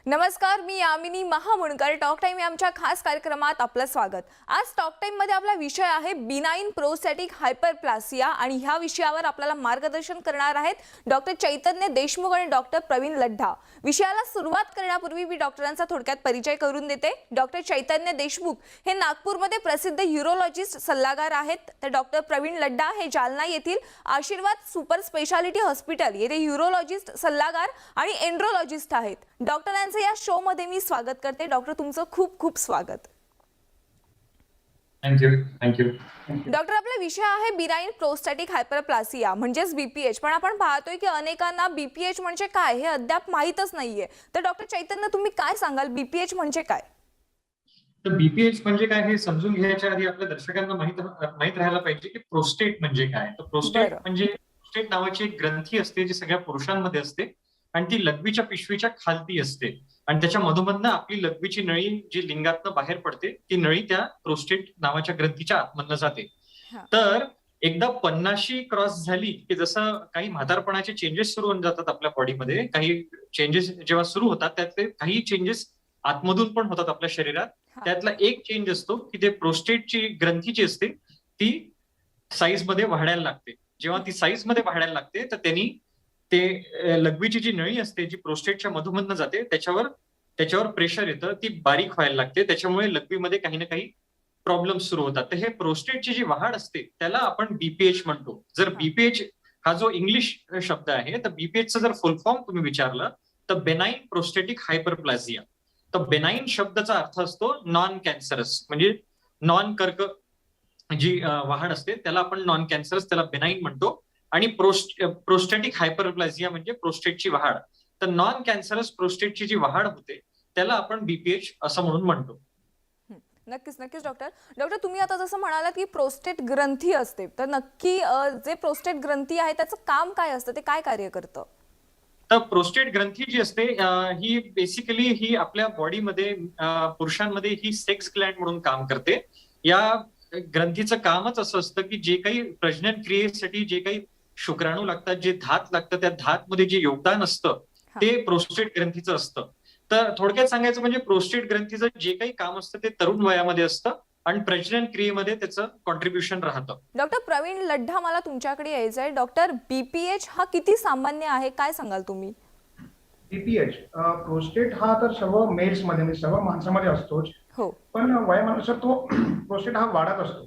नमस्कार, मी Yamini Mahamunkar. Talk time या आमच्या खास कार्यक्रमात आपलं स्वागत. आज टॉक टाइम मध्ये आपला विषय आहे बिनाइन प्रोस्टॅटिक हायपरप्लासिया आणि ह्या विषयावर आपल्याला मार्गदर्शन करणार आहेत डॉक्टर चैतन्य देशमुख आणि डॉक्टर प्रवीण लड्ढा. विषयाला सुरुवात करण्यापूर्वी मी डॉक्टरांचा थोडक्यात परिचय करून देते. डॉक्टर चैतन्य देशमुख हे नागपूरमध्ये प्रसिद्ध यूरोलॉजिस्ट सल्लागार आहेत, तर डॉक्टर प्रवीण लड्ढा हे जालना येथील आशीर्वाद सुपर स्पेशालिटी हॉस्पिटल येथे यूरोलॉजिस्ट सल्लागार आणि एंड्रोलॉजिस्ट आहेत. डॉक्टरांचे या शो मध्ये मी स्वागत करते. डॉक्टर, तुमचं खूप खूप स्वागत. थँक्यू. डॉक्टर, आपला विषय आहे बिनाइन प्रोस्टॅटिक हायपरप्लासिया म्हणजेच बीपीएच. पण आपण पाहतोय की अनेकांना बीपीएच म्हणजे काय हे अद्याप माहीतच नाहीये. तर डॉक्टर चैतन्य, तुम्ही काय सांगाल, बीपीएच म्हणजे काय? तर बीपीएच म्हणजे काय हे समजून घ्यायच्या आधी आपल्या दर्शकांना माहित राहायला पाहिजे की प्रोस्टेट म्हणजे काय. तर प्रोस्टेट म्हणजे प्रोस्टेट नावाची एक ग्रंथी असते जी सगळ्या पुरुषांमध्ये असते आणि ती लघवीच्या पिशवीच्या खालती असते आणि त्याच्या मधोमधनं आपली लघवीची नळी जी लिंगातनं बाहेर पडते ती नळी त्या प्रोस्टेट नावाच्या ग्रंथीच्या आतमधनं जाते. तर एकदा 50शी क्रॉस झाली की जसं काही म्हातारपणाचे चेंजेस सुरू होऊन जातात आपल्या बॉडीमध्ये, काही चेंजेस जेव्हा सुरू होतात त्यातले काही चेंजेस आतमधून पण होतात आपल्या शरीरात. त्यातला एक चेंज असतो की ते प्रोस्टेटची ग्रंथी जी असते ती साईज मध्ये वाढायला लागते. जेव्हा ती साईज मध्ये वाढायला लागते तर त्यांनी ते लघवीची जी नळी असते जी प्रोस्टेटच्या मधोमधनं जाते त्याच्यावर प्रेशर येतं, ती बारीक व्हायला लागते. त्याच्यामुळे लघवीमध्ये काही ना काही प्रॉब्लेम सुरू होतात. तर हे प्रोस्टेटची जी वाढ असते त्याला आपण बीपीएच म्हणतो. जर बीपीएच हा जो इंग्लिश शब्द आहे तर बीपीएचचा जर फुल फॉर्म तुम्ही विचारलं तर बेनाइन प्रोस्टेटिक हायपरप्लासिया. तर बेनाइन शब्दाचा अर्थ असतो नॉन कॅन्सरस, म्हणजे नॉन कर्क जी वाढ असते त्याला आपण नॉन कॅन्सरस, त्याला बेनाइन म्हणतो. आणि प्रोस्टॅटिक हायपरप्लासिया म्हणजे प्रोस्टेटची वाढ. तर नॉन कॅन्सरस प्रोस्टेटची जी वाढ होते त्याला आपण बीपीएच असं म्हणून म्हणतो. नक्कीच डॉक्टर. तुम्ही आता जसं म्हणालात की प्रोस्टेट ग्रंथी असते, तर नक्की जे प्रोस्टेट ग्रंथी आहे त्याचं काम काय असतं, ते काय कार्य करतं? तर प्रोस्टेट ग्रंथी जी असते ही बेसिकली ही आपल्या बॉडीमध्ये पुरुषांमध्ये ही सेक्स ग्लँड म्हणून काम करते. या ग्रंथीचं कामच असं असतं की जे काही प्रजनन क्रियेसाठी जे काही शुक्राणू लागतात, जे धात लागतं, त्या धात मध्ये जे योगदान असतं ते प्रोस्टेट ग्रंथीचं असतं. तर थोडक्यात सांगायचं म्हणजे प्रोस्टेट ग्रंथीचं जे काही काम असतं ते तरुण वयामध्ये असतं आणि प्रजनन क्रियेमध्ये त्याचं कॉन्ट्रीब्युशन राहतं. डॉक्टर प्रवीण लड्ढा, मला तुमच्याकडे यायचं आहे. डॉक्टर, बीपीएच हा किती सामान्य आहे, काय सांगाल तुम्ही? बीपीएच प्रोस्टेट हा तर सर्व मेल्स मध्ये म्हणजे सर्व माणसामध्ये असतोच. हो. पण वयानुसार तो प्रोस्टेट हा वाढत असतो.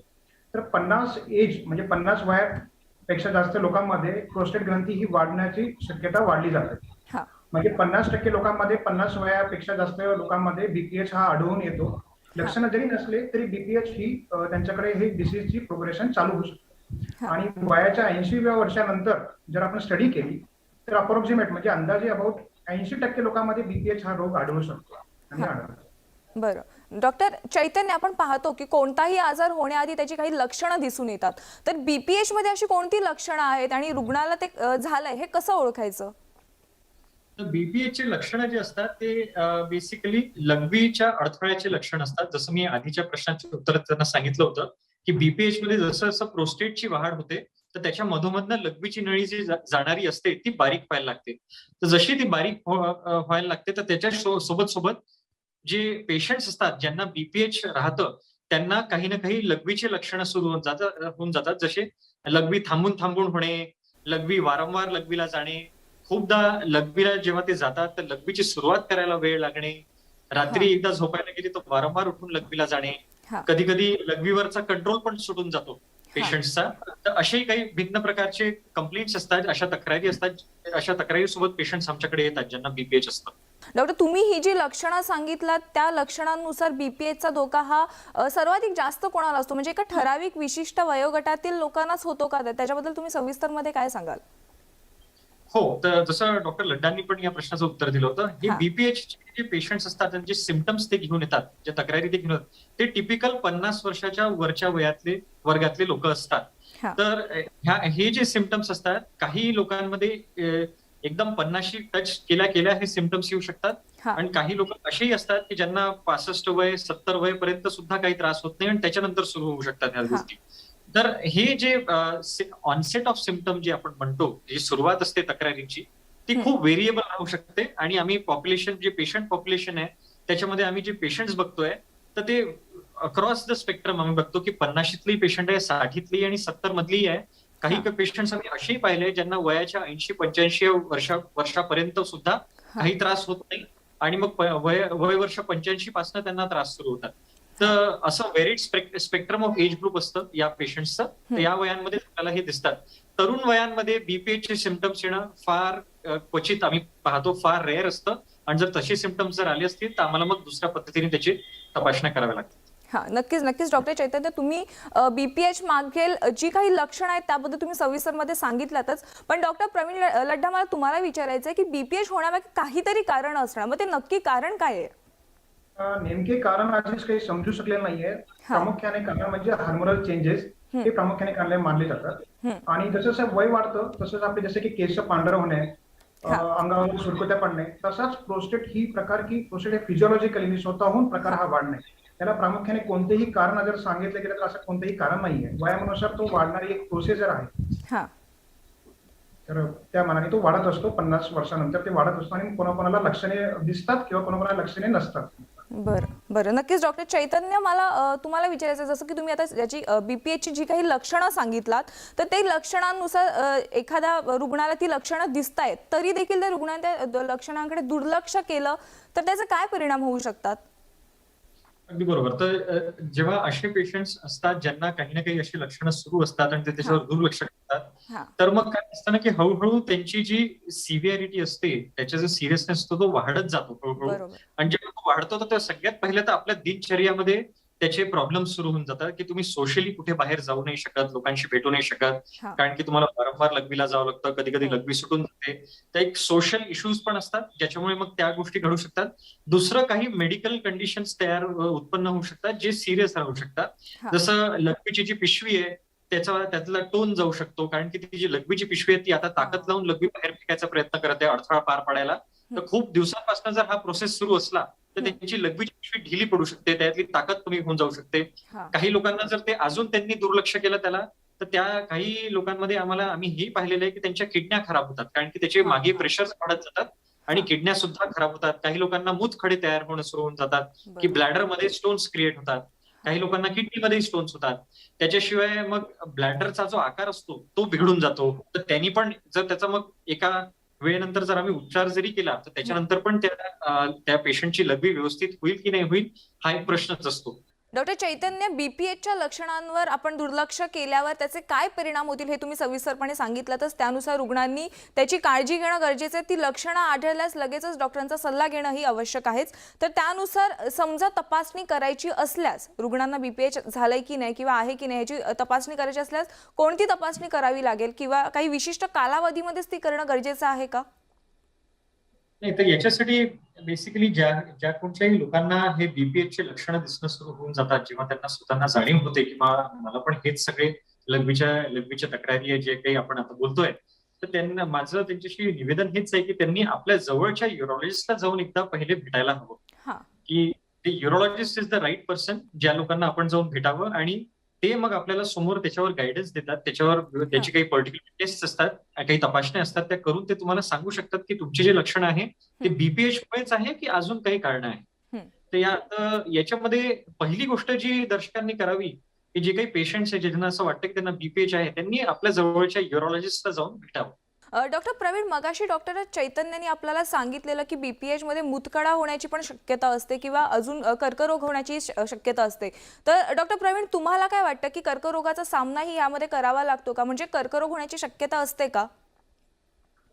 तर 50 एज म्हणजे 50 वयापेक्षा जास्त लोकांमध्ये प्रोस्टेट ग्रंथी ही वाढण्याची शक्यता वाढली जाते. म्हणजे 50% लोकांमध्ये 50 वयापेक्षा जास्त लोकांमध्ये बीपीएच हा आढळून येतो. लक्षणं जरी नसले तरी बीपीएच ही त्यांच्याकडे ही डिसीजची प्रोग्रेशन चालू होऊ शकते. आणि वयाच्या 80व्या वर्षानंतर जर आपण स्टडी केली तर अप्रॉक्सिमेट म्हणजे अंदाजे अबाउट 80% लोकांमध्ये बीपीएच हा रोग आढळू शकतो आणि आढळतो. बरं. डॉक्टर चैतन्य, आपण पाहतो की कोणताही आजार होण्याआधी त्याची काही लक्षणं दिसून येतात. तर बीपीएच मध्ये अशी कोणती लक्षणं आहेत आणि रुग्णाला ते झालंय हे कसं ओळखायचं? बीपीएच चे लक्षणं जे असतात ते बेसिकली लघवीच्या अडथळ्याचे लक्षण असतात. जसं मी आधीच्या प्रश्नाचे उत्तर त्यांना सांगितलं होतं की बीपीएच मध्ये जसं जसं प्रोस्टेटची वाढ होते तर त्याच्या मधोमधनं लघवीची नळी जी जाणारी असते ती बारीक व्हायला लागते. तर जशी ती बारीक व्हायला लागते तर त्याच्या सोबत जे पेशंट्स असतात ज्यांना बीपीएच राहतं त्यांना काही ना काही लघवीचे लक्षणं सुरू होऊन जातात. जसे लघवी थांबून थांबून होणे, लघवी वारंवार लघवीला जाणे, खूपदा लघवीला जेव्हा ते जातात तर लघवीची सुरुवात करायला वेळ लागणे, रात्री एकदा झोपायला गेली तर वारंवार उठून लघवीला जाणे, कधी कधी लघवीवरचा कंट्रोल पण सुटून जातो पेशंट्सचा. तर असेही काही भिन्न प्रकारचे कंप्लेंट्स असतात, अशा तक्रारी असतात, अशा तक्रारीसोबत पेशंट्स आमच्याकडे येतात ज्यांना बीपीएच असतं. डॉक्टर, तुम्ही ही जी लक्षणं सांगितलात त्या लक्षणांनुसार बीपीएचचा धोका हा सर्वाधिक जास्त कोणाला असतो, म्हणजे एका ठराविक विशिष्ट वयोगटातील लोकांनाच होतो का? त्याच्याबद्दल तुम्ही सविस्तर मध्ये काय सांगाल? हो, तर जसं डॉक्टर लड्डांनी पण या प्रश्नाचं उत्तर दिलं होतं, हे बीपीएच जे पेशंट्स असतात त्यांचे सिम्पटम्स ते घेऊन येतात, जे तक्रारी ते घेऊन येतात ते टिपिकल 50 वर्षाच्या वरच्या वर्गातले लोक असतात. तर हे जे सिम्पटम्स असतात काही लोकांमध्ये एकदम 50शी टच केल्या हे सिम्पटम्स येऊ शकतात आणि काही लोक असेही असतात की ज्यांना 65 वय 70 वय पर्यंत सुद्धा काही त्रास होत नाही आणि त्याच्यानंतर सुरू होऊ शकतात ह्या गोष्टी. तर हे जे ऑनसेट ऑफ सिम्पटम जे आपण म्हणतो, जी सुरुवात असते तक्रारीची ती खूप व्हेरिएबल राहू शकते आणि आम्ही पॉप्युलेशन जे पेशंट पॉप्युलेशन आहे त्याच्यामध्ये आम्ही जे पेशंट्स बघतोय तर ते अक्रॉस द स्पेक्ट्रम आम्ही बघतो की 50ली पेशंट आहे, 60ली आणि 70 मधली आहे. काही पेशंट्स आम्ही असेही पाहिले ज्यांना वयाच्या 80-85 वर्षापर्यंत सुद्धा काही त्रास होत नाही आणि मग वय वर्ष 85 पासून त्यांना त्रास सुरू होतात. तर असं व्हेरिड स्पेक्ट्रम ऑफ एज ग्रुप असतं या पेशंट्सचं. तर या वयांमध्ये आपल्याला हे दिसतात. तरुण वयांमध्ये बीपीएचचे सिम्पटम्स येणं फार क्वचित आम्ही पाहतो, फार रेअर असतं आणि जर तसे सिम्पटम्स जर आले असतील तर आम्हाला मग दुसऱ्या पद्धतीने त्याची तपासण्या कराव्या लागतात. हा, नक्कीच डॉक्टर चैतन्य, तुम्ही बीपीएच मागील जी काही लक्षणं आहेत त्याबद्दल तुम्ही सविस्तरमध्ये सांगितलातच, पण डॉक्टर प्रवीण लड्डा, मला तुम्हाला विचारायचं आहे की बीपीएच होण्यामागे काहीतरी कारण असणार, मग ते नक्की कारण काय आहे? नेमके कारण आधीच काही समजू शकलेलं नाहीये. प्रामुख्याने कारण म्हणजे हार्मोनल चेंजेस हे प्रामुख्याने कारण मानले जातात. आणि जसं वय वाढतं तसंच आपले जसे की केस पांढरं होणे, अंगावर सुरकुत्या पडणे, तसाच प्रोस्टेट ही प्रकार की प्रोस्टेट हे फिजिओलॉजिकली स्वतःहून प्रकार हा वाढणे, त्याला प्रामुख्याने कोणतेही कारण जर सांगितलं गेलं तर असं कोणतेही कारण नाहीये. वयानुसार तो वाढणारी एक प्रोसेसर आहे. तर त्या मानाने तो वाढत असतो. 50 वर्षानंतर ते वाढत असतो आणि कोणाकोणाला लक्षणे दिसतात किंवा कोणाकोणाला लक्षणे नसतात. बरं, नक्कीच डॉक्टर चैतन्य, मला तुम्हाला विचारायचं जसं की तुम्ही आता याची बीपीएचची जी काही लक्षणं सांगितलात तर ते लक्षणांनुसार एखाद्या रुग्णाला ती लक्षणं दिसतायत तरी देखील त्या रुग्णाने त्या लक्षणांकडे दुर्लक्ष केलं तर त्याचे काय परिणाम होऊ शकतात? अगदी बरोबर. तर जेव्हा असे पेशंट्स असतात ज्यांना काही ना काही अशी लक्षणं सुरू असतात आणि ते त्याच्यावर दुर्लक्ष करतात, तर मग काय असतं ना की हळूहळू त्यांची जी सिव्हिअरिटी असते, त्याचा जो सिरियसनेस असतो तो वाढत जातो हळूहळू. आणि जेव्हा तो वाढतो तर सगळ्यात पहिले तर आपल्या दिनचर्यामध्ये त्याचे प्रॉब्लेम सुरू होऊन जातात की तुम्ही सोशली कुठे बाहेर जाऊ नाही शकत, लोकांशी भेटू नाही शकत, कारण की तुम्हाला वारंवार लघवीला जावं लागतं, कधी कधी लघवी सुटून जाते. तर एक सोशल इश्यूज पण असतात ज्याच्यामुळे मग त्या गोष्टी घडू शकतात. दुसरं काही मेडिकल कंडिशन्स उत्पन्न होऊ शकतात जे सिरियस राहू शकतात. जसं लघवीची जी पिशवी आहे त्यातला टोन जाऊ शकतो, कारण की ती जी लघवीची पिशवी आहे ती आता ताकद लावून लघवी बाहेर फेकायचा प्रयत्न करते अडथळा पार पाडायला. तर खूप दिवसांपासून जर हा प्रोसेस सुरू असला तर त्यांची लघवीची पिशवी ढिली पडू शकते, त्यातली ताकद कमी होऊन जाऊ शकते. काही लोकांना जर ते अजून त्यांनी दुर्लक्ष केलं त्याला तर त्या काही लोकांमध्ये आम्ही हे पाहिलेलं आहे की त्यांच्या किडन्या खराब होतात, कारण की त्याचे मागे प्रेशर वाढत जातात आणि किडन्या सुद्धा खराब होतात. काही लोकांना मूतखडे तयार होणं सुरू होऊन जातात की ब्लॅडर मध्ये स्टोन्स क्रिएट होतात. काही लोकांना किडनीमध्ये स्टोन्स होतात. त्याच्याशिवाय मग ब्लॅडरचा जो आकार असतो तो बिघडून जातो. तर त्यांनी पण जर त्याचा मग एका वेळेनंतर जर आम्ही उपचार जरी केला तर त्याच्यानंतर पण त्या पेशंटची लघवी व्यवस्थित होईल की नाही होईल हा एक प्रश्नच असतो. डॉक्टर चैतन्य, बीपीएचच्या लक्षणांवर आपण दुर्लक्ष केल्यावर त्याचे काय परिणाम होतील हे तुम्ही सविस्तरपणे सांगितलंतच. त्यानुसार रुग्णांनी त्याची काळजी घेणं गरजेचं आहे. ती लक्षणं आढळल्यास लगेचच डॉक्टरांचा सल्ला घेणं ही आवश्यक आहेच. तर त्यानुसार समजा तपासणी करायची असल्यास, रुग्णांना बीपीएच झालंय की नाही किंवा आहे की नाही याची तपासणी करायची असल्यास कोणती तपासणी करावी लागेल किंवा काही विशिष्ट कालावधीमध्येच ती करणं गरजेचं आहे का? नाही, तर याच्यासाठी बेसिकली ज्या कोणत्याही लोकांना हे बीपीएचचे लक्षणं दिसणं सुरू होऊन जातात, जेव्हा त्यांना स्वतःना जाणीव होते किंवा मला पण हेच सगळे लघवीच्या तक्रारी आहे जे काही आपण आता बोलतोय, तर त्यांना माझं त्यांच्याशी निवेदन हेच आहे की त्यांनी आपल्या जवळच्या युरोलॉजिस्टला जाऊन एकदा पहिले भेटायला हवं. की ते urologist is the right person ज्या लोकांना आपण जाऊन भेटावं आणि ते मग आपल्याला समोर त्याच्यावर गायडन्स देतात. त्याच्यावर त्याची काही पर्टिक्युलर टेस्ट असतात, काही तपासण्या असतात, त्या करून ते तुम्हाला सांगू शकतात की तुमचे जे लक्षण आहे ते बीपीएच मुळेच आहे की अजून काही कारण आहे. तर याच्यामध्ये पहिली गोष्ट जी दर्शकांनी करावी की जे काही पेशंट्स आहे ज्यांना असं वाटतं की त्यांना बीपीएच आहे त्यांनी आपल्या जवळच्या युरोलॉजिस्टला जाऊन भेटावं. डॉक्टर प्रवीण, मगाशी डॉक्टर चैतन्यनी आपल्याला सांगितलेलं की बीपीएच मध्ये मूतखडा होण्याची पण शक्यता असते किंवा अजून कर्करोग होण्याची शक्यता असते. तर डॉक्टर प्रवीण, तुम्हाला काय वाटतं की कर्करोगाचा सामनाही यामध्ये करावा लागतो का? म्हणजे कर्करोग होण्याची शक्यता असते का?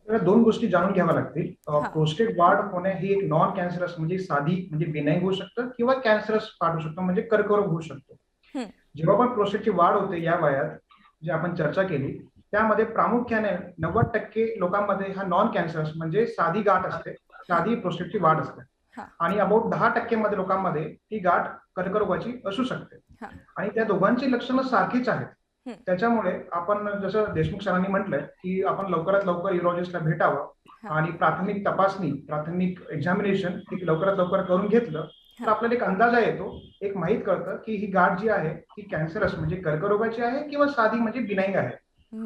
दोन गोष्टी जाणून घ्याव्या लागतील. प्रोस्टेट वाढ होणे ही एक नॉन कॅन्सरस म्हणजे साधी म्हणजे बिनाईन होऊ शकतं किंवा कॅन्सरस वाढ होऊ शकतो म्हणजे कर्करोग होऊ शकतो. जेव्हा पण प्रोस्टेटची वाढ होते या वयात जी आपण चर्चा केली त्यामध्ये प्रामुख्याने 90% लोकांमध्ये हा नॉन कॅन्सरस म्हणजे साधी गाठ असते, साधी प्रोस्टेटची वाढ असते आणि अबाउट 10% मध्ये लोकांमध्ये ही गाठ कर्करोगाची असू शकते आणि त्या दोघांची लक्षणं सारखीच आहेत. त्याच्यामुळे आपण जसं देशमुख सरांनी म्हटलंय की आपण लवकरात लवकर युरोलॉजिस्टला भेटावं आणि प्राथमिक तपासणी, प्राथमिक एक्झामिनेशन लवकरात लवकर करून घेतलं तर आपल्याला एक अंदाजा येतो, एक माहित कळतं की ही गाठ जी आहे ती कॅन्सरस म्हणजे कर्करोगाची आहे किंवा साधी म्हणजे बिनाईन आहे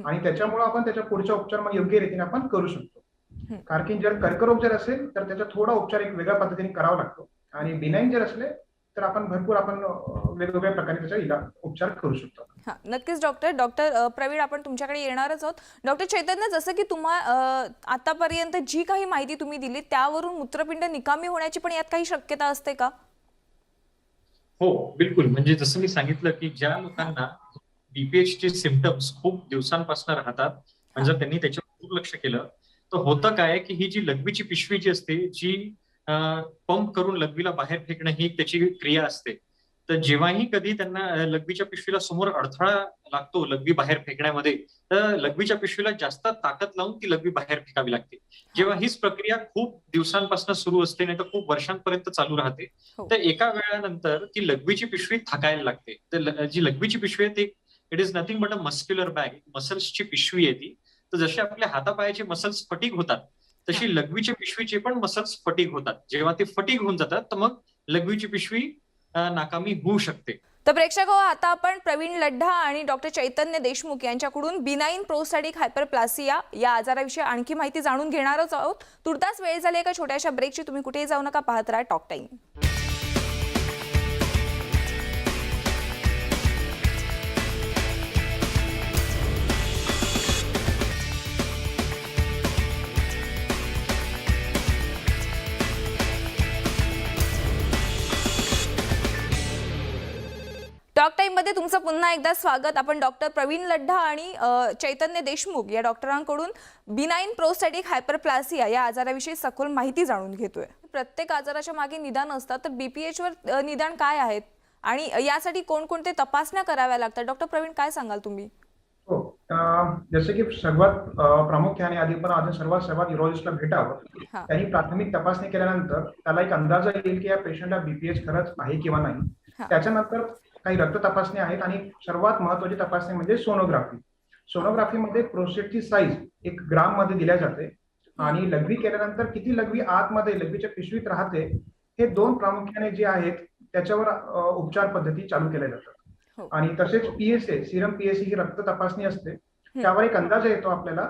आणि त्याच्यामुळे आपण त्याच्या पुढचा उपचार मग योग्य रीतीने आपण करू शकतो. कारण की जर कर्करोग जर असेल तर त्याचा थोडा उपचार एक वेगळ्या पद्धतीने करावा लागतो, आणि बिनाईन जर असले तर आपण वेगवेगळ्या प्रकारे त्याचा उपचार करू शकतो. हा, नक्कीच डॉक्टर. डॉक्टर प्रवीण, आपण तुमच्याकडे येणारच आहोत. डॉक्टर चैतन्य, जसं की आतापर्यंत जी काही माहिती तुम्ही दिली त्यावरून मूत्रपिंड निकामी होण्याची पण यात काही शक्यता असते का? हो, बिलकुल. म्हणजे जसं मी सांगितलं की ज्या लोकांना बीपीएचचे सिम्पटम्स खूप दिवसांपासून राहतात, म्हणजे त्यांनी त्याच्यावर दुर्लक्ष केलं, तर होतं काय की ही जी लघवीची पिशवी जी असते, जी पंप करून लघवीला बाहेर फेकणं ही त्याची क्रिया असते. तर जेव्हाही कधी त्यांना लघवीच्या पिशवीला समोर अडथळा लागतो लघवी बाहेर फेकण्यामध्ये, तर लघवीच्या पिशवीला जास्त ताकद लावून ती लघवी बाहेर फेकावी लागते. जेव्हा हीच प्रक्रिया खूप दिवसांपासून सुरू असते, नाही तर खूप वर्षांपर्यंत चालू राहते, तर एका वेळानंतर ती लघवीची पिशवी थाकायला लागते. तर जी लघवीची पिशवी आहे ती it is nothing but a muscular bag, मसल्सची पिशवी आहे ती. तर जसे आपल्या हातापायाचे मसल्स फटीग होतात, तशी लघवीच्या पिशवीचे पण मसल्स फटीग होतात. जेव्हा ते फटीग होऊन जातात, तर मग लघवीची पिशवी नाकामी होऊ शकते. तर प्रेक्षक हो, आता आपण प्रवीण लड्ढा आणि डॉक्टर चैतन्य देशमुख यांच्याकडून बिनाईन प्रोस्टॅटिक हायपरप्लासिया या आजाराविषयी आणखी माहिती जाणून घेणारच आहोत. तुर्तास वेळ झाली एका छोट्याशा ब्रेकची. तुम्ही कुठेही जाऊ नका, पाहत राहा टॉक टाइम. टॉक टाइम मध्ये तुमचं पुन्हा एकदा स्वागत. आपण डॉक्टर प्रवीण लड्ढा आणि चैतन्य देशमुख या डॉक्टरांकडून बिनाईन प्रोस्टॅटिक हायपरप्लासिया या आजाराविषयी सखोल माहिती जाणून घेतोय. प्रत्येक आजाराच्या मागे निदान असतात, तर बीपीएच वर निदान काय आहेत आणि यासाठी कोणकोणते तपासण्या कराव्या लागतात? डॉक्टर प्रवीण, काय सांगाल तुम्ही? हो, जसं की सर्वात प्रामुख्याने आधी आपण सर्वात युरोलॉजिस्टला भेटावं. त्यांनी प्राथमिक तपासणी केल्यानंतर त्याला एक अंदाज येईल की या पेशंटला बीपीएच खरंच आहे किंवा नाही. त्याच्यानंतर काही रक्त तपासणी आहेत, आणि सर्वात महत्वाची तपासणी म्हणजे सोनोग्राफी. सोनोग्राफीमध्ये प्रोस्टेटची साईज 1 ग्राम मध्ये दिल्या जाते, आणि लघवी केल्यानंतर किती लघवी आतमध्ये लघवीच्या पिशवीत राहते, हे 2 प्रामुख्याने जे आहेत त्याच्यावर उपचार पद्धती चालू केल्या जातात. आणि तसेच पीएसए, सिरम पीएसए ही रक्त तपासणी असते. त्यावर एक अंदाज येतो आपल्याला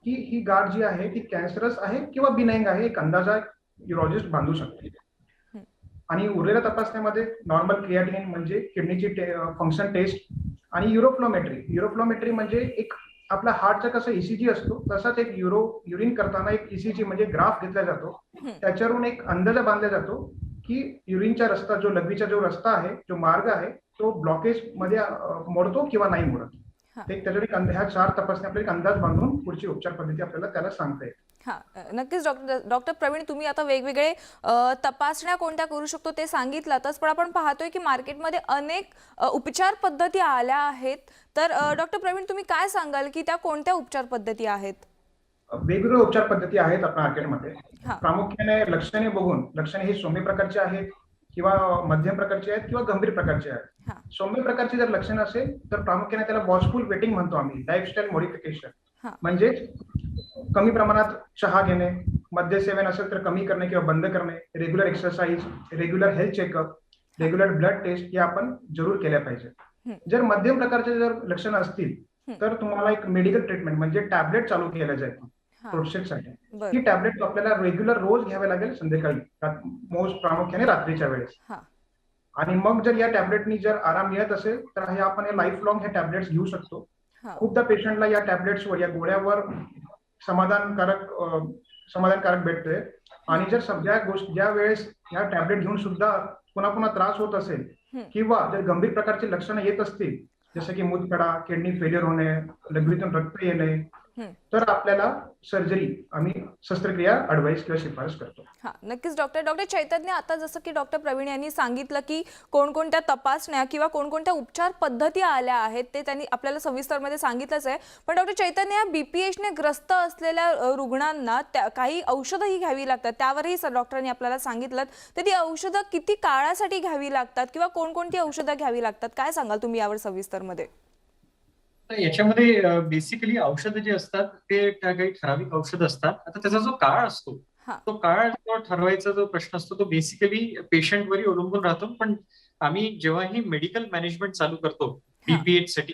की ही गाठ जी आहे ती कॅन्सरस आहे किंवा बिनाईन आहे, एक अंदाजा युरोलॉजिस्ट बांधू शकते. आणि उरलेल्या तपासण्यामध्ये नॉर्मल क्रिएटिनिन म्हणजे किडनीची फंक्शन टेस्ट, आणि युरोफ्लोमेट्री म्हणजे एक आपला हार्टचा कसा ईसीजी असतो तसाच एक युरिन करताना एक ईसीजी म्हणजे ग्राफ घेतला जातो. त्याच्यावरून एक अंदाजा बांधला जातो की युरिनचा रस्ता, जो लघवीचा जो रस्ता आहे, जो मार्ग आहे, तो ब्लॉकेज मध्ये मोडतो किंवा नाही मोडत. त्याच्यावर ह्या 4 तपासण्या आपल्याला एक अंदाज बांधून पुढची उपचार पद्धती आपल्याला त्याला सांगता येते. हा, नक्कीच डॉक्टर प्रवीण, तुम्ही आता वेगवेगळे तपासण्या कोणत्या करू शकतो ते सांगितलातच, पण आपण पाहतोय की मार्केटमध्ये अनेक उपचार पद्धती आल्या आहेत. तर डॉक्टर प्रवीण, तुम्ही काय सांगाल की त्या कोणत्या उपचार पद्धती आहेत? वेगवेगळ्या उपचार पद्धती आहेत आपल्या मार्केटमध्ये. प्रामुख्याने लक्षणे बघून, लक्षणे ही सौम्य प्रकारची आहेत किंवा मध्यम प्रकारची आहेत किंवा गंभीर प्रकारची आहेत. सौम्य प्रकारची जर लक्षण असेल तर प्रामुख्याने त्याला वॉचफुल वेटिंग म्हणतो आम्ही, लाईफस्टाईल मॉडिफिकेशन. म्हणजे कमी प्रमाणात चहा घेणे, मद्य सेवन असेल तर कमी करणे किंवा बंद करणे, regular exercise, regular health checkup, regular blood test या आपण जरूर केल्या पाहिजे. जर मध्यम प्रकारचे जर लक्षणं असतील तर तुम्हाला एक मेडिकल ट्रीटमेंट म्हणजे टॅबलेट चालू केल्या जाते प्रोस्टेटसाठी. ही टॅबलेट आपल्याला रेग्युलर रोज घ्यावे लागेल, संध्याकाळी, मोस्ट प्रामुख्याने रात्रीच्या वेळेस. आणि मग जर या टॅबलेटनी जर आराम मिळत असेल तर हे आपण लाईफ लॉंग हे टॅबलेट्स घेऊ शकतो. खूपदा पेशंटला या टॅबलेट्सवर, या गोळ्यावर समाधानकारक भेटते. आणि जर ज्या वेळेस या टॅबलेट घेऊन सुद्धा पुन्हा पुन्हा त्रास होत असेल किंवा जर गंभीर प्रकारची लक्षणं येत असतील, जसं की मूतखडा, किडनी फेल्युअर होणे, लघवीतून रक्त येणे, तर आपल्याला सर्जरी, आम्ही शस्त्रक्रिया ऍडवाइस किंवा शिफारस करतो. हा, नक्कीच डॉक्टर चैतन्य, आता जसं की डॉक्टर प्रवीण यांनी सांगितलं की कोणकोणत्या तपासण्या किंवा कोणकोणत्या उपचार पद्धती आल्या आहेत ते त्यांनी आपल्याला सविस्तरमध्ये सांगितलंच आहे. पण डॉक्टर चैतन्य, बीपीएचने ग्रस्त असलेल्या रुग्णांना काही औषधंही घ्यावी लागतात, त्यावरही डॉक्टरांनी आपल्याला सांगितलं. तर ती औषधं किती काळासाठी घ्यावी लागतात किंवा कोणकोणती औषधं घ्यावी लागतात, काय सांगाल तुम्ही यावर सविस्तरमध्ये? याच्यामध्ये बेसिकली औषधं जे असतात ते काही ठराविक औषध असतात. आता त्याचा जो काळ असतो, तो काळ ठरवायचा जो प्रश्न असतो तो बेसिकली पेशंटवरही अवलंबून राहतो. पण आम्ही जेव्हाही मेडिकल मॅनेजमेंट चालू करतो बीपीएच साठी,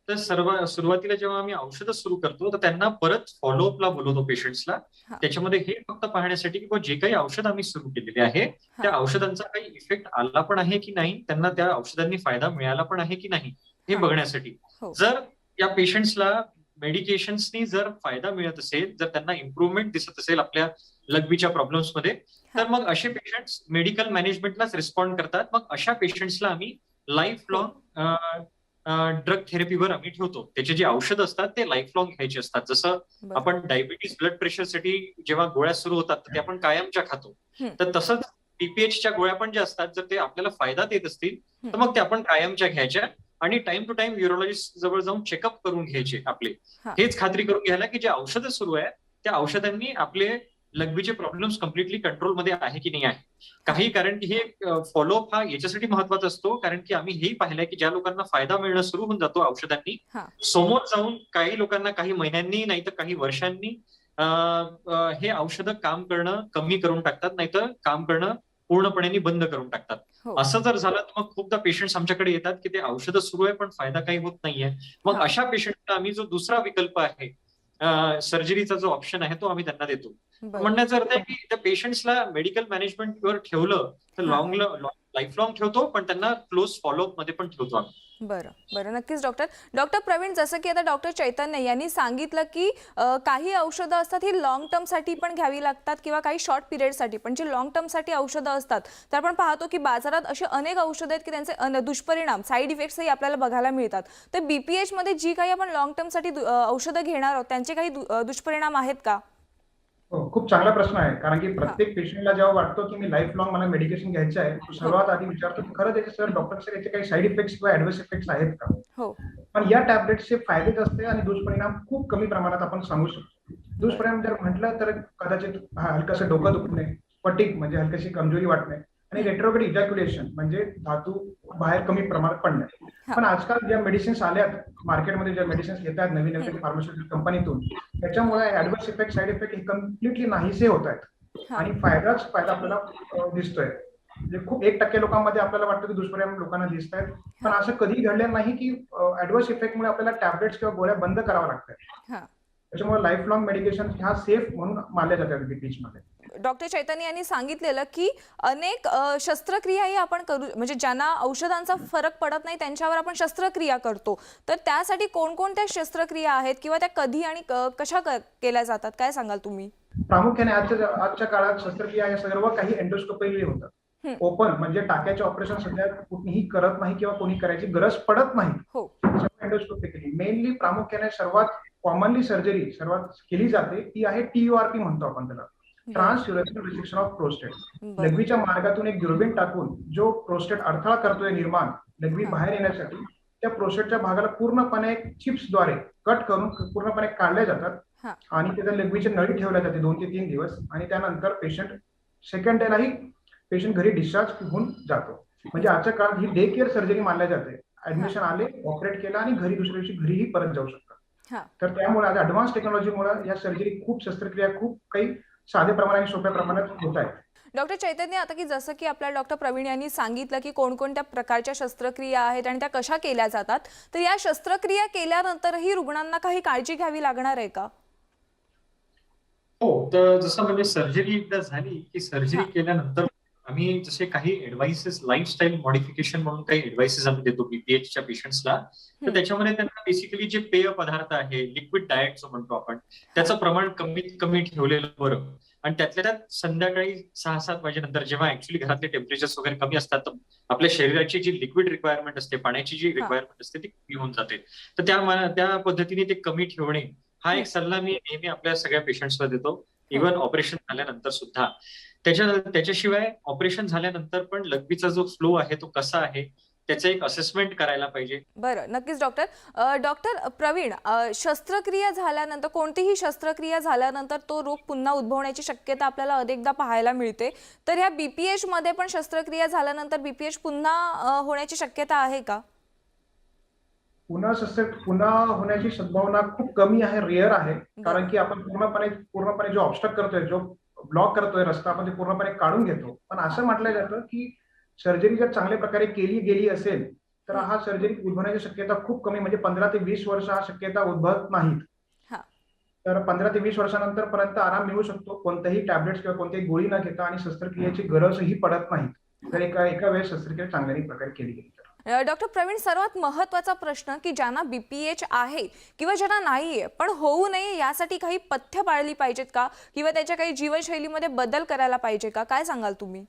तर सुरुवातीला जेव्हा आम्ही औषधं सुरू करतो तर त्यांना परत फॉलोअपला बोलवतो पेशंट्सला. हा. त्याच्यामध्ये हे फक्त पाहण्यासाठी की बुवा जे काही औषध आम्ही सुरू केलेले आहे त्या औषधांचा काही इफेक्ट आला पण आहे की नाही, त्यांना त्या औषधांनी फायदा मिळाला पण आहे की नाही हे हा. बघण्यासाठी. हो. जर या पेशंट्सला मेडिकेशन्सनी जर फायदा मिळत असेल, जर त्यांना इम्प्रुव्हमेंट दिसत असेल आपल्या लघवीच्या प्रॉब्लेम्समध्ये, तर मग असे पेशंट्स मेडिकल मॅनेजमेंटलाच रिस्पॉन्ड करतात. मग अशा पेशंट्सला आम्ही लाईफ लॉंग ड्रग थेरपीवर आम्ही ठेवतो. त्याचे जे औषध असतात ते लाईफ लॉंग घ्यायचे असतात. जसं बरं. आपण डायबिटीज ब्लड प्रेशरसाठी जेव्हा गोळ्या सुरू होतात तर ते आपण कायमच्या खातो. तर तसंच बीपीएचच्या गोळ्या पण ज्या असतात जर ते आपल्याला फायदा देत असतील तर मग ते आपण कायमच्या घ्यायच्या आणि टाइम टू टाइम युरोलॉजिस्ट जवळ जाऊन चेकअप करून घ्यायचे आपले. हेच खात्री करून घ्यायला की जे औषधं सुरू आहे त्या औषधांनी आपले लघवीचे प्रॉब्लेम्स कम्प्लिटली कंट्रोलमध्ये आहे की नाही आहे. काही कारण की हे फॉलोअप हा याच्यासाठी महत्वाचा असतो कारण की आम्ही हेही पाहिलंय की ज्या लोकांना फायदा मिळणं सुरू होऊन जातो औषधांनी, समोर जाऊन काही लोकांना काही महिन्यांनी नाही तर काही वर्षांनी हे औषधं काम करणं कमी करून टाकतात, नाहीतर काम करणं पूर्णपणे बंद करून टाकतात. असं जर झालं तर मग खूपदा पेशंट्स आमच्याकडे येतात की ते औषधं सुरू आहे पण फायदा काही होत नाहीये. मग अशा पेशंटला आम्ही जो दुसरा विकल्प आहे सर्जरीचा जो ऑप्शन आहे तो आम्ही त्यांना देतो. म्हणण्याचा अर्थ आहे की त्या पेशंट्सला मेडिकल मॅनेजमेंटवर ठेवलं तर लाईफ लॉंग ठेवतो, पण त्यांना क्लोज फॉलोअप मध्ये पण ठेवतो आम्ही. बरं बरं, नक्कीच डॉक्टर प्रवीण, जसं की आता डॉक्टर चैतन्य यांनी सांगितलं की काही औषधं असतात ही लॉंग टर्मसाठी पण घ्यावी लागतात किंवा काही शॉर्ट पिरियडसाठी पण. जी लॉंग टर्मसाठी औषधं असतात तर आपण पाहतो की बाजारात असे अनेक औषधं आहेत की त्यांचे दुष्परिणाम, साईड इफेक्ट्सही आपल्याला बघायला मिळतात. तर बीपीएच मध्ये जी काही आपण लॉंग टर्मसाठी औषधं घेणार आहोत त्यांचे काही दुष्परिणाम आहेत का? हो, खूप चांगला प्रश्न आहे. कारण की प्रत्येक पेशंटला जेव्हा वाटतो की मी लाईफ लॉंग मला मेडिकेशन घ्यायचं आहे, तो सर्वात आधी विचारतो की खरं त्याचे सर डॉक्टर सर याचे काही साईड इफेक्ट्स किंवा ऍडव्हर्स इफेक्ट्स आहेत का. पण या टॅबलेट्सचे फायदेच असते आणि दुष्परिणाम खूप कमी प्रमाणात आपण सांगू शकतो. दुष्परिणाम जर म्हटलं तर कदाचित हलकंसं डोकं दुखणे, फटीग म्हणजे हलकीशी कमजोरी वाटणे आणि रेट्रोग्रेड इजॅक्युलेशन म्हणजे धातू बाहेर कमी प्रमाणात पडणे. पण आजकाल ज्या मेडिसिन्स आल्यात मार्केटमध्ये, ज्या मेडिसिन्स येतात नवीन नवीन फार्मास्युटिकल कंपनीतून, त्याच्यामुळे ऍडव्हर्स इफेक्ट साईड इफेक्ट हे कम्प्लिटली नाहीसे होत आहेत आणि फायदाच फायदा आपल्याला दिसतोय. म्हणजे खूप 1% लोकांमध्ये आपल्याला वाटतं की दुष्परिणाम लोकांना दिसत आहेत, पण असं कधी घडलेलं नाही की ऍडव्हर्स इफेक्टमुळे आपल्याला टॅबलेट्स किंवा गोळ्या बंद कराव्या लागतात. त्याच्यामुळे लाईफ लॉंग मेडिकेशन ह्या सेफ म्हणून मानल्या जातात बीपीएच मध्ये. डॉक्टर चैतन्य यांनी सांगितलेलं की अनेक शस्त्रक्रियाही आपण करू, म्हणजे ज्यांना औषधांचा फरक पडत नाही त्यांच्यावर आपण शस्त्रक्रिया करतो. तर त्यासाठी कोणकोणत्या शस्त्रक्रिया आहेत किंवा त्या कधी आणि कशा केल्या जातात, काय सांगाल तुम्ही? प्रामुख्याने आजच्या काळात शस्त्रक्रिया या सर्व काही एंडोस्कोपीली होतात. ओपन म्हणजे टाक्याचे ऑपरेशन सध्या कुठेही करत नाही किंवा कोणी करायची गरज पडत नाही. एंडोस्कोपिकली मेनली प्रामुख्याने सर्वात कॉमनली सर्जरी सर्वात केली जाते ती आहे TURP म्हणतो आपण त्याला, trans urethral resection of prostate. लघवीच्या मार्गातून एक दुर्बीण टाकून जो प्रोस्टेट अडथळा करतोय निर्माण लघवी बाहेर येण्यासाठी, त्या प्रोस्टेटच्या भागाला पूर्णपणे चिप्सद्वारे कट करून पूर्णपणे काढल्या जातात आणि त्याच्या लघवीची नळी ठेवल्या जाते 2 ते 3 दिवस आणि त्यानंतर पेशंट सेकंड डेलाही पेशंट घरी डिस्चार्ज होऊन जातो. म्हणजे आजच्या काळात ही डे केअर सर्जरी मानल्या जाते. ऍडमिशन आले, ऑपरेट केला आणि घरी दुसऱ्या दिवशी घरीही परत जाऊ शकतात. तर त्यामुळे आज ऍडव्हान्स टेक्नॉलॉजीमुळे या सर्जरी खूप शस्त्रक्रिया खूप काही साध्या प्रमाणात आणि सोप्या प्रमाणात होत आहेत. डॉक्टर चैतन्य, आता की जसं की आपल्या डॉक्टर प्रवीण यांनी सांगितलं की कोणकोणत्या प्रकारच्या शस्त्रक्रिया आहेत आणि त्या कशा केल्या जातात, तर या शस्त्रक्रिया केल्यानंतरही रुग्णांना काही काळजी घ्यावी लागणार आहे का? हो, तर जसं म्हणजे सर्जरी एकदा झाली की सर्जरी केल्यानंतर आम्ही जसे काही ऍडवाइसेस, लाईफस्टाईल मॉडिफिकेशन म्हणून काही ऍडवाइसेस आम्ही देतो बीपीएचच्या पेशंट्सला. तर त्याच्यामध्ये त्यांना बेसिकली जे पेय पदार्थ आहे, लिक्विड डाएट जो म्हणतो आपण, त्याचं प्रमाण कमीत कमी ठेवलेलं बरं. आणि त्यातल्या त्यात संध्याकाळी 6-7 वाजेनंतर जेव्हा ऍक्च्युअली घरातले टेम्परेचर्स वगैरे कमी असतात तर आपल्या शरीराची जी लिक्विड रिक्वायरमेंट असते, पाण्याची जी रिक्वायरमेंट असते ती कमी होऊन जाते. तर त्या पद्धतीने ते कमी ठेवणे हा एक सल्ला मी नेहमी आपल्या सगळ्या पेशंट्सला देतो, इव्हन ऑपरेशन झाल्यानंतर सुद्धा. त्याच्याशिवाय ऑपरेशन झाल्यानंतर पण लघवीचा जो फ्लो आहे तो कसा आहे त्याचं एक असेसमेंट करायला पाहिजे. बरं, नक्कीच डॉक्टर प्रवीण, शस्त्रक्रिया झाल्यानंतर, कोणतीही शस्त्रक्रिया झाल्यानंतर तो रोग पुन्हा उद्भवण्याची शक्यता आपल्याला अनेकदा पाहायला मिळते. तर ह्या बीपीएच मध्ये पण शस्त्रक्रिया झाल्यानंतर बीपीएच पुन्हा होण्याची शक्यता आहे का? पुन्हा होण्याची संभावना खूप कमी आहे, रेअर आहे. कारण की आपण पूर्णपणे जो ऑब्स्ट्रक्ट करतोय, जो ब्लॉक करतोय रस्ता, आपण ते पूर्णपणे काढून घेतो. पण असं म्हटलं जातं की सर्जरी जर चांगल्या प्रकारे केली गेली असेल तर हा सर्जरी उद्भवण्याची शक्यता खूप कमी, म्हणजे 15 ते 20 वर्ष हा शक्यता उद्भवत नाहीत. हा. तर 15 ते 20 वर्षानंतर पर्यंत आराम मिळू शकतो, कोणत्याही टॅबलेट्स किंवा कोणत्याही गोळी न घेता, आणि शस्त्रक्रियेची गरजही पडत नाही. तर एका वेळेस शस्त्रक्रिया चांगल्या प्रकारे केली गेली तर. डॉक्टर प्रवीण, सर्वात महत्त्वाचा प्रश्न की ज्यांना BPH आहे किंवा ज्यांना नाहीये पण होऊ नये यासाठी काही पथ्य पाळली पाहिजेत का, किंवा त्याच्या काही जीवनशैलीमध्ये बदल करायला पाहिजे का, काय सांगाल तुम्ही?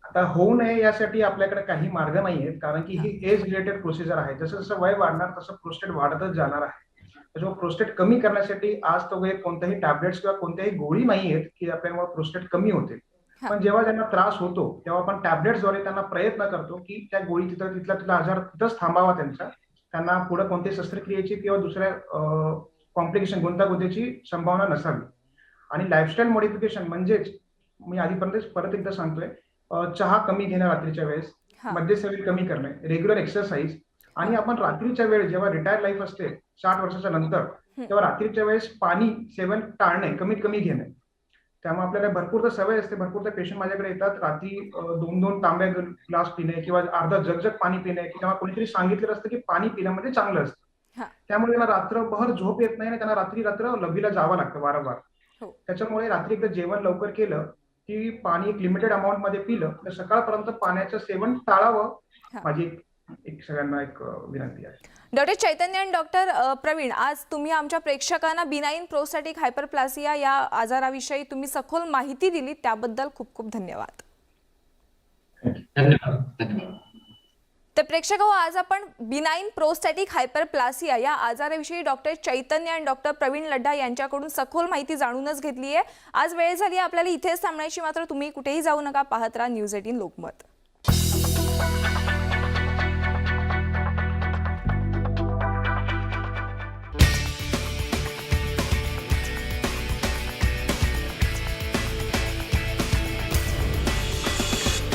आता होऊ नये यासाठी आपल्याकडे काही मार्ग नाही आहेत, कारण की ही एज रिलेटेड प्रोसिजर आहे. जसं जसं वय वाढणार तसं प्रोस्टेट वाढतच जाणार आहे. त्याच्यामुळे प्रोस्टेट कमी करण्यासाठी आज तो कोणत्याही टॅबलेट्स किंवा कोणत्याही गोळी नाही आहेत की आपल्यामुळे प्रोस्टेट कमी होते. पण जेव्हा त्यांना त्रास होतो तेव्हा आपण टॅबलेट्सद्वारे त्यांना प्रयत्न करतो की त्या गोळी तिथला आजार तिथंच थांबावा त्यांना पुढे कोणत्याही शस्त्रक्रियेची किंवा दुसऱ्या कॉम्प्लिकेशन गुंतागुंतीची संभावना नसावी. आणि लाईफस्टाईल मॉडिफिकेशन म्हणजेच मी आधीपर्यंत परत एकदा सांगतोय, चहा कमी घेणं रात्रीच्या वेळेस, मद्यसेवन कमी करणे, रेग्युलर एक्सरसाइज, आणि आपण रात्रीच्या वेळेस जेव्हा रिटायर लाईफ असते 60 वर्षाच्या नंतर, तेव्हा रात्रीच्या वेळेस पाणी सेवन टाळणे, कमीत कमी घेणे. त्यामुळे आपल्याला भरपूर तर सवय असते, भरपूर तर पेशंट माझ्याकडे येतात रात्री 2-2 तांब्या ग्लास पिणे किंवा अर्धा जग पाणी पिणे, की तेव्हा कोणीतरी सांगितलेलं असतं की पाणी पिण्यामध्ये चांगलं असतं. त्यामुळे त्यांना रात्रभर झोप येत नाही आणि त्यांना रात्र लघवीला जावं लागतं वारंवार. त्याच्यामुळे रात्री एकदा जेवण लवकर केलं की पाणी एक लिमिटेड अमाऊंट मध्ये पिलं तर सकाळपर्यंत पाण्याचं सेवन टाळावं, माझी एक सगळ्यांना एक विनंती आहे. डॉक्टर चैतन्य आणि डॉक्टर प्रवीण, आज तुम्ही आमच्या प्रेक्षकांना बिनाइन प्रोस्टॅटिक हायपरप्लासिया या आजाराविषयी तुम्ही सखोल माहिती दिली, त्याबद्दल खूप खूप धन्यवाद. तर प्रेक्षक हो, आज आपण बिनाइन प्रोस्टॅटिक हायपरप्लासिया या आजाराविषयी डॉक्टर चैतन्य आणि डॉक्टर प्रवीण लड्डा यांच्याकडून सखोल माहिती जाणूनच घेतली आहे. आज वेळ झाली आपल्याला इथेच थांबण्याची, मात्र तुम्ही कुठेही जाऊ नका, पाहत राहा न्यूज 18 लोकमत.